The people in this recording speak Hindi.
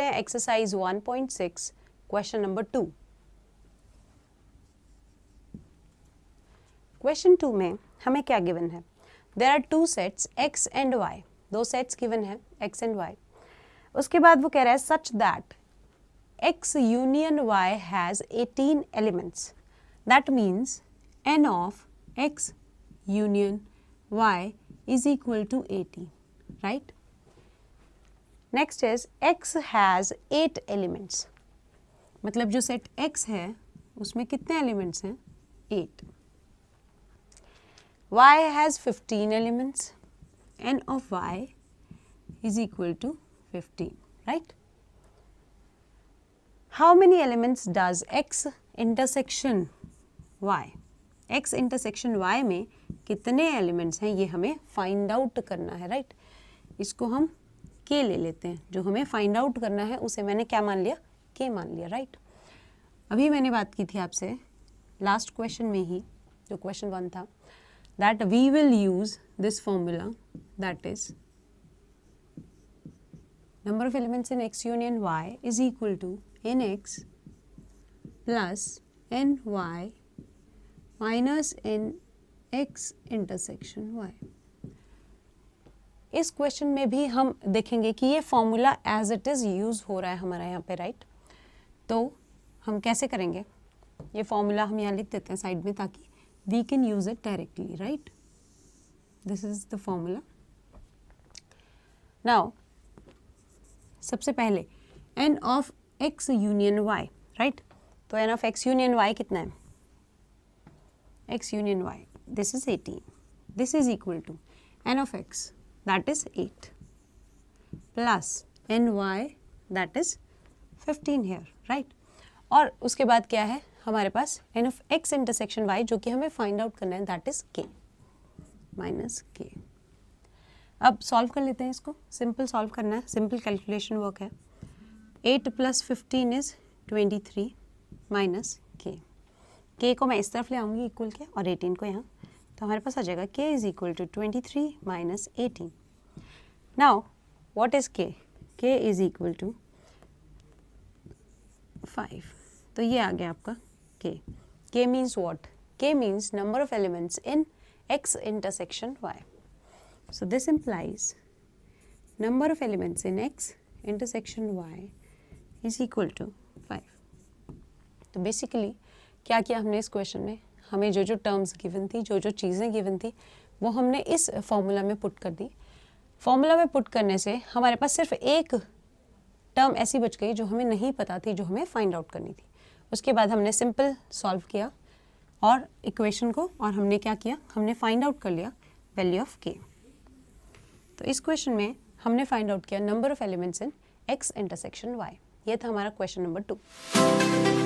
हैं एक्सरसाइज 1.6 क्वेश्चन नंबर 2। क्वेश्चन 2 में हमें क्या गिवन है? There are two sets x and y, दो सेट्स गिवन है x एंड y। उसके बाद वो कह रहा है such that x union y has 18 elements, that means n of x union y is equal to 18, right? Next is x has 8 elements, मतलब जो सेट x है उसमें कितने एलिमेंट्स हैं? 8. y has 15 elements, n of y is equal to 15, right? How many elements does x intersection y? x intersection y में कितने एलिमेंट्स हैं ये हमें फाइंड आउट करना है, राइट? इसको हम k ले लेते हैं। जो हमें फाइंड आउट करना है उसे मैंने क्या मान लिया? k मान लिया, राइट? अभी मैंने बात की थी आपसे लास्ट क्वेश्चन में ही, जो क्वेश्चन 1 था, that we will use this formula, that is number of elements in x union y is equal to nx plus ny minus nx intersection y। इस क्वेश्चन में भी हम देखेंगे कि ये formula as it is use हो रहा है हमारा यहाँ पे, राइट? तो हम कैसे करेंगे? ये फॉर्मूला हम यहाँ लिख देते हैं साइड में ताकि we can use it directly, right? This is the formula. Now सबसे पहले n of x union y, right? तो n of x union y कितना है? x union y, this is 18, this is equal to n of x, that is 8 plus ny, that is 15 here, right? और उसके बाद क्या है हमारे पास? n of x intersection y, जो कि हमें फाइंड आउट करना है, that is k minus k। अब सॉल्व कर लेते हैं इसको, सिंपल सॉल्व करना है, सिंपल कैलकुलेशन वर्क है। 8 प्लस 15 इज 23 माइनस k को मैं इस तरफ ले आऊँगी इक्वल के, और 18 को यहाँ, तो हमारे पास आ जाएगा k is equal to 23 minus 18। Now what is k? k is equal to 5। तो ये आ गया आपका k। k means what? k means number of elements in x intersection y। So this implies number of elements in x intersection y is equal to 5। तो बेसिकली क्या किया हमने इस क्वेश्चन में? हमें जो जो टर्म्स गिवन थी, जो जो चीज़ें गिवन थी, वो हमने इस फॉर्मूला में पुट कर दी। फॉर्मूला में पुट करने से हमारे पास सिर्फ एक टर्म ऐसी बच गई जो हमें नहीं पता थी, जो हमें फाइंड आउट करनी थी। उसके बाद हमने सिंपल सॉल्व किया और इक्वेशन को, और हमने क्या किया? हमने फाइंड आउट कर लिया वैल्यू ऑफ k। तो इस क्वेश्चन में हमने फाइंड आउट किया number of elements in x intersection y। ये था हमारा क्वेश्चन नंबर 2।